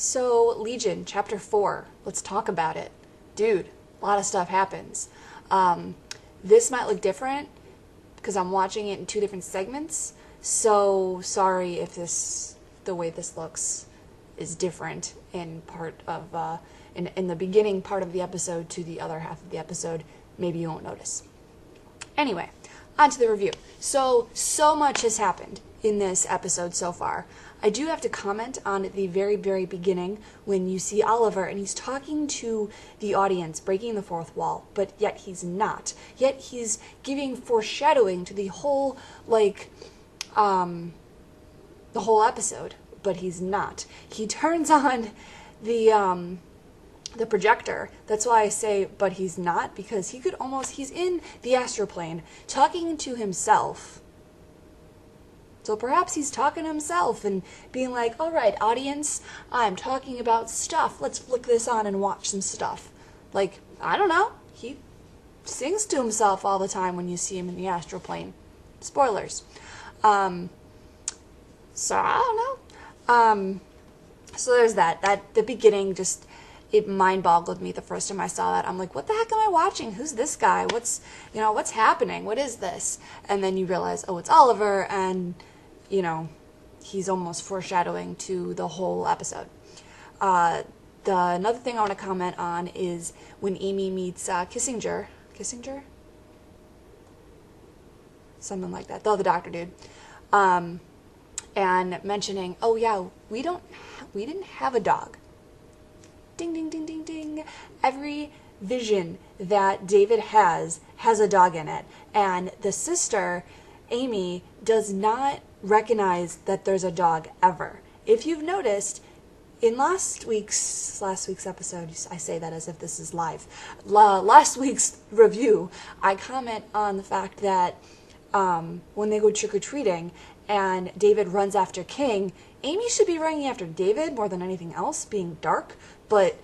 So, Legion, Chapter 4. Let's talk about it. Dude, a lot of stuff happens. This might look different because I'm watching it in two different segments. So, sorry if the way this looks is different in part of, in the beginning part of the episode to the other half of the episode. Maybe you won't notice. Anyway, on to the review. So much has happened in this episode so far. I do have to comment on the very, very beginning when you see Oliver and he's talking to the audience, breaking the fourth wall, but yet he's not. Yet he's giving foreshadowing to the whole, the whole episode, but he's not. He turns on the projector. That's why I say, but he's not, because he's in the astral plane talking to himself. So perhaps he's talking to himself and being like, all right, audience, I'm talking about stuff. Let's flick this on and watch some stuff. Like, I don't know. He sings to himself all the time when you see him in the astral plane. Spoilers. So I don't know. So there's that. The beginning just, it mind-boggled me the first time I saw that. I'm like, what the heck am I watching? Who's this guy? What's happening? What is this? And then you realize, oh, it's Oliver, and, he's almost foreshadowing to the whole episode. Another thing I want to comment on is when Amy meets Kissinger? Something like that. The other doctor dude. And mentioning, oh yeah, we didn't have a dog. Ding, ding, ding, ding, ding. Every vision that David has a dog in it. And the sister, Amy, does not recognize that there's a dog ever. If you've noticed, in last week's episode, I say that as if this is live, last week's review, I comment on the fact that when they go trick-or-treating and David runs after King, Amy should be running after David more than anything else, being dark, but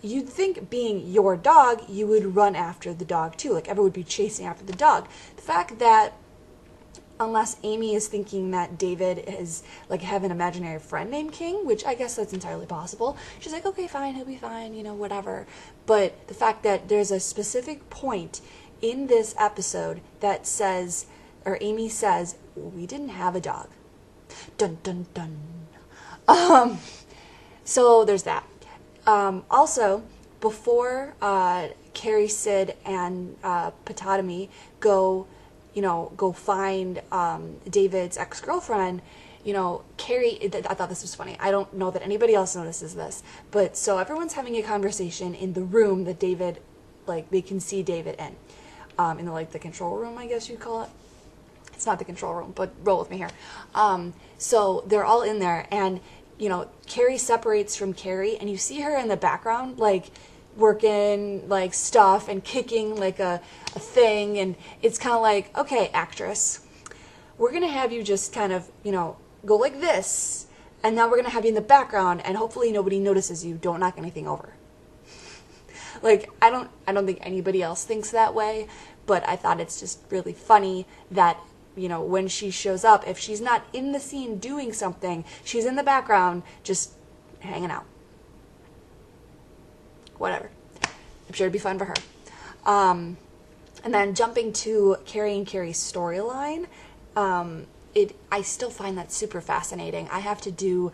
you'd think being your dog, you would run after the dog too, like everyone would be chasing after the dog. The fact that, unless Amy is thinking that David is, have an imaginary friend named King, which I guess that's entirely possible, she's like, okay, fine, he'll be fine, whatever. But the fact that there's a specific point in this episode that says, or Amy says, we didn't have a dog. Dun, dun, dun. So there's that. Also, before Carrie, Sid, and Potatomy go find David's ex-girlfriend, Carrie, I thought this was funny. I don't know that anybody else notices this, but so everyone's having a conversation in the room that David, they can see David in the control room, I guess you'd call it. It's not the control room, but roll with me here. So they're all in there, and Carrie separates from Carrie, and you see her in the background, working, stuff and kicking, a thing, and it's kind of like, okay, actress, we're going to have you just kind of, go like this, and now we're going to have you in the background, and hopefully nobody notices you. Don't knock anything over. I don't think anybody else thinks that way, but I thought it's just really funny that when she shows up, if she's not in the scene doing something, she's in the background just hanging out. Whatever. I'm sure it'd be fun for her. And then jumping to Carrie and Carrie's storyline, I still find that super fascinating. I have to do,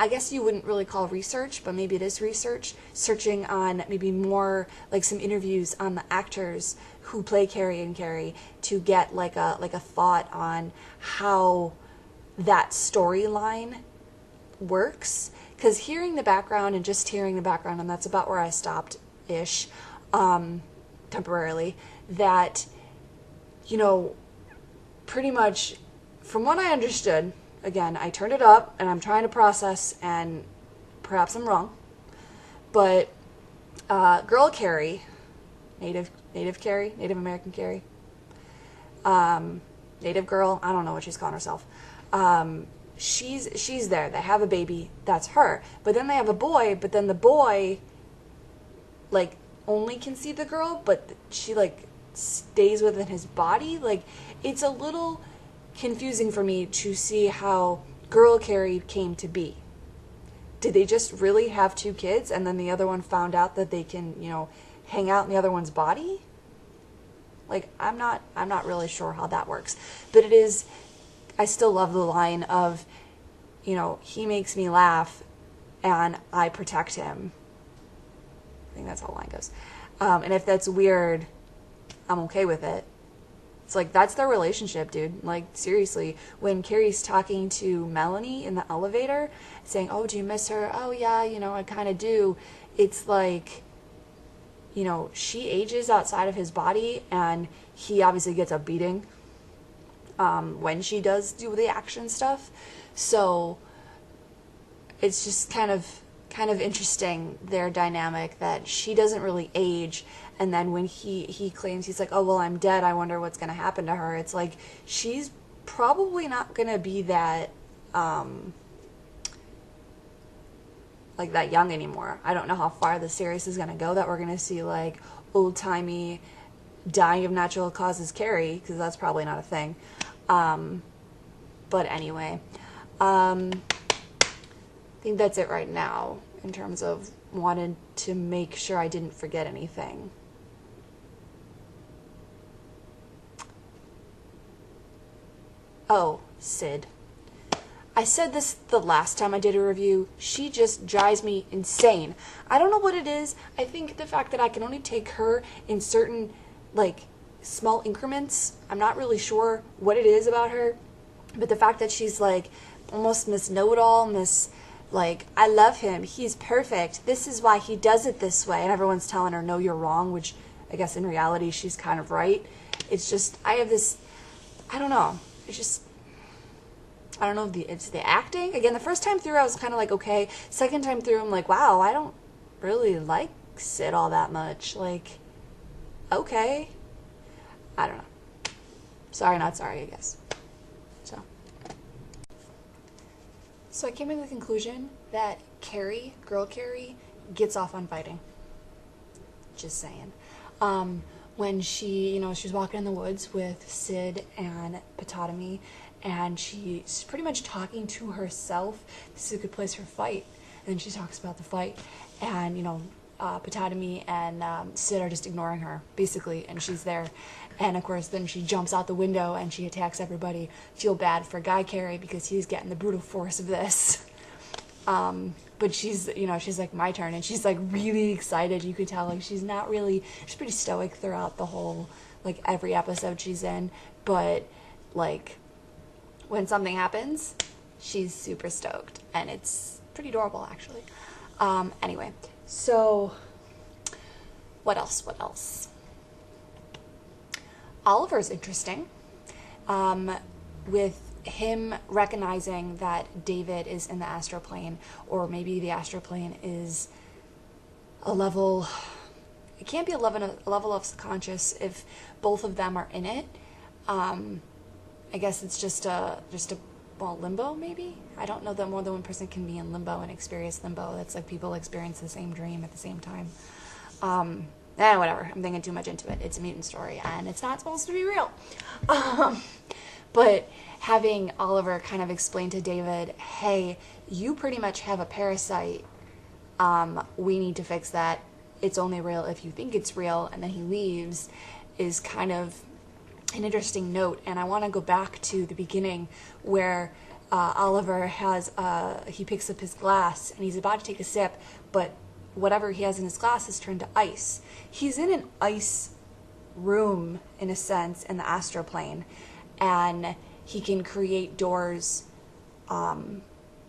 I guess you wouldn't really call research, but maybe it is research, searching on maybe more some interviews on the actors who play Carrie and Carrie to get a thought on how that storyline works. Because hearing the background and just hearing the background, and that's about where I stopped ish, temporarily, that pretty much from what I understood, again, I turned it up and I'm trying to process, and perhaps I'm wrong, but girl Carrie, Native Carrie, Native American Carrie, Native girl, I don't know what she's calling herself, she's there, they have a baby, that's her, but then they have a boy, but then the boy only can see the girl, but she stays within his body. It's a little confusing for me to see how girl Carrie came to be. did they just really have 2 kids and then the other one found out that they can, hang out in the other one's body? Like, I'm not really sure how that works. But I still love the line of, he makes me laugh and I protect him. I think that's how the line goes. And if that's weird, I'm okay with it. It's like, that's their relationship, dude. Like, seriously, when Carrie's talking to Melanie in the elevator, saying, oh, do you miss her? Oh, yeah, I kind of do. It's like, she ages outside of his body, and he obviously gets a beating when she does do the action stuff. So it's just kind of interesting, their dynamic, that she doesn't really age, and then when he claims, he's like, oh, well, I'm dead, I wonder what's going to happen to her. It's like, she's probably not going to be that like that young anymore. I don't know how far the series is going to go, that we're going to see like old-timey dying of natural causes Carrie, because that's probably not a thing. But anyway, I think that's it right now in terms of wanted to make sure I didn't forget anything. Oh, Sid. I said this the last time I did a review. She just drives me insane. I don't know what it is. I think the fact that I can only take her in certain, like, small increments. I'm not really sure what it is about her. But the fact that she's, like, almost Miss Know-It-All, Miss, like, I love him. He's perfect. This is why he does it this way. And everyone's telling her, no, you're wrong, which I guess in reality she's kind of right. It's just, I have this, I don't know. It's just, I don't know if it's the acting. Again, the first time through I was kind of like, okay. Second time through I'm like, wow, I don't really like Sid all that much. Like, okay. I don't know. Sorry, not sorry, I guess. So I came to the conclusion that Carrie, girl Carrie, gets off on fighting. Just saying. When she's walking in the woods with Sid and Potatomy, and she's pretty much talking to herself. This is a good place for a fight. And then she talks about the fight, and Potatomy and Sid are just ignoring her, basically, and she's there. And of course, then she jumps out the window and she attacks everybody. Feel bad for Guy Carey because he's getting the brutal force of this. But she's like, my turn, and she's like really excited. You could tell, like, she's pretty stoic throughout the whole, like, every episode she's in. But, like, when something happens, she's super stoked, and it's pretty adorable, actually. Anyway, so what else? Oliver's interesting, with him recognizing that David is in the astral plane, or maybe the astral plane is a level, it can't be a level of subconscious if both of them are in it. I guess it's just a limbo, maybe? I don't know that more than one person can be in limbo and experience limbo. That's like people experience the same dream at the same time. Whatever. I'm thinking too much into it. It's a mutant story, and it's not supposed to be real. But having Oliver kind of explain to David, hey, you pretty much have a parasite. We need to fix that. It's only real if you think it's real, and then he leaves, is kind of an interesting note. And I want to go back to the beginning where Oliver he picks up his glass, and he's about to take a sip, but whatever he has in his glass is turned to ice. He's in an ice room, in a sense, in the astral plane, and he can create doors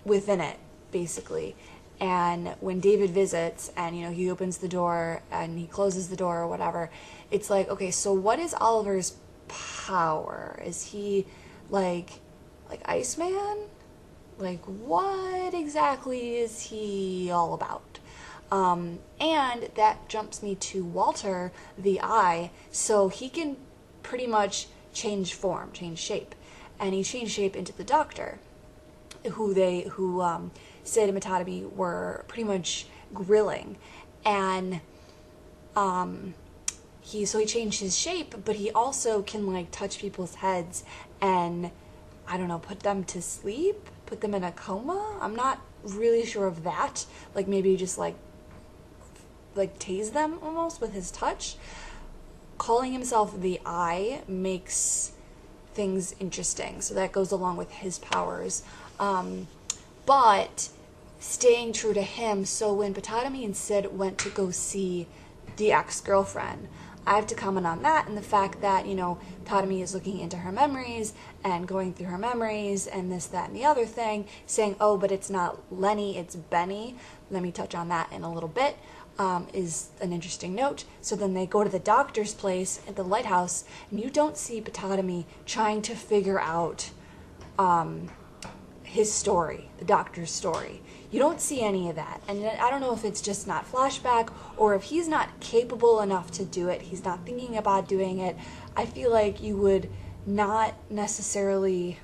within it, basically. And when David visits, and he opens the door and he closes the door or whatever, it's like, okay, so what is Oliver's power? Is he like Iceman? Like, what exactly is he all about? And that jumps me to Walter, the Eye, so he can pretty much change form, change shape. And he changed shape into the Doctor, who Sid and Matatomi were pretty much grilling. And he changed his shape, but he also can, like, touch people's heads and, I don't know, put them to sleep, put them in a coma. I'm not really sure of that. Like maybe just like tase them almost with his touch. Calling himself the Eye makes things interesting, so that goes along with his powers. But staying true to him, so when Potatomy and Sid went to go see the ex-girlfriend, I have to comment on that and the fact that, you know, Potatomy is looking into her memories and going through her memories and this, that, and the other thing, saying, oh, but it's not Lenny, it's Benny. Let me touch on that in a little bit. Is an interesting note. So then they go to the doctor's place at the lighthouse, and you don't see Potatomy trying to figure out his story, the doctor's story. You don't see any of that. And I don't know if it's just not flashback or if he's not capable enough to do it. He's not thinking about doing it. I feel like you would not necessarily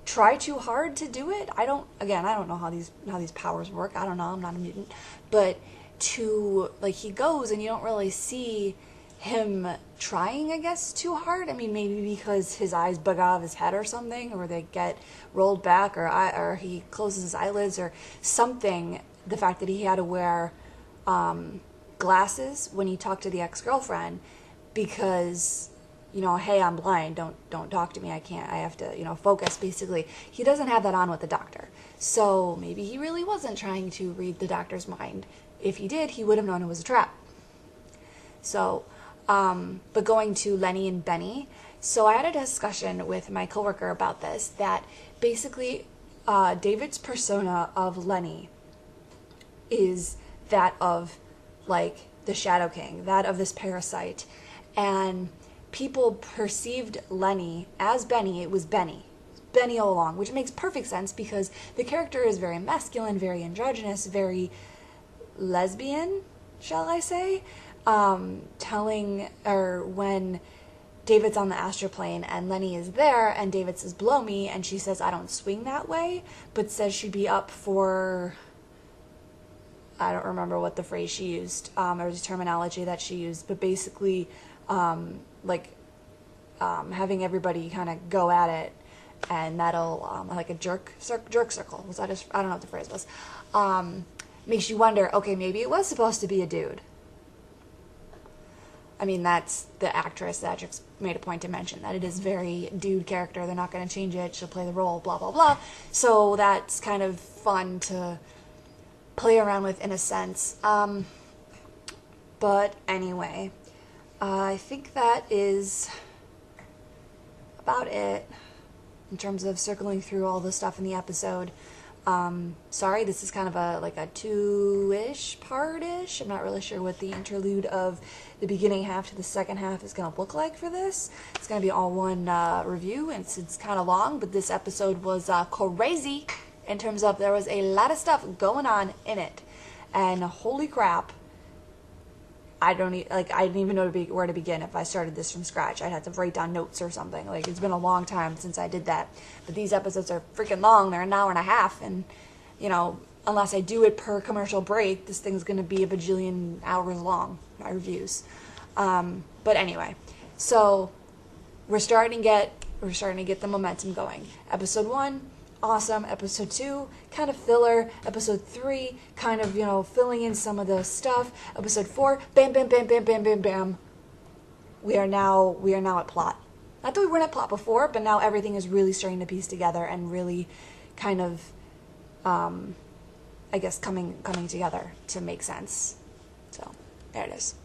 try too hard to do it. I don't know how these powers work. I don't know. I'm not a mutant. But he goes and you don't really see him trying, I guess, too hard. I mean, maybe because his eyes bug out of his head or something, or they get rolled back, or he closes his eyelids or something. The fact that he had to wear glasses when he talked to the ex-girlfriend because, you know, hey, I'm blind, don't talk to me, I have to, you know, focus, basically. He doesn't have that on with the doctor. So maybe he really wasn't trying to read the doctor's mind. If he did, he would have known it was a trap. So, but going to Lenny and Benny, so I had a discussion with my coworker about this, that basically David's persona of Lenny is that of, like, the Shadow King, that of this parasite, and people perceived Lenny as Benny. It was Benny all along, which makes perfect sense because the character is very masculine, very androgynous, very lesbian, shall I say, when David's on the astral plane and Lenny is there and David says, blow me, and she says, I don't swing that way, but says she'd be up for, I don't remember what the phrase she used, or the terminology that she used, but basically, having everybody kind of go at it, and that'll, like a jerk circle, was that I don't know what the phrase was, makes you wonder, okay, maybe it was supposed to be a dude. I mean, that's the actress that just made a point to mention, that it is very dude character, they're not going to change it, she'll play the role, blah, blah, blah, so that's kind of fun to play around with in a sense, but anyway, I think that is about it in terms of circling through all the stuff in the episode. Sorry, this is kind of a 2-ish part-ish. I'm not really sure what the interlude of the beginning half to the second half is going to look like for this. It's going to be all one review, and it's kind of long, but this episode was crazy in terms of there was a lot of stuff going on in it. And holy crap, I didn't even know where to begin if I started this from scratch. I'd have to write down notes or something. Like, it's been a long time since I did that. But these episodes are freaking long. They're an hour and a half. And, you know, unless I do it per commercial break, this thing's going to be a bajillion hours long, my reviews. But anyway, so we're starting to get the momentum going. Episode 1, awesome. Episode 2, kind of filler. Episode 3, kind of, you know, filling in some of the stuff. Episode 4, bam, bam, bam, bam, bam, bam, bam. We are now at plot. Not that we weren't at plot before, but now everything is really starting to piece together and really kind of, I guess, coming together to make sense. So, there it is.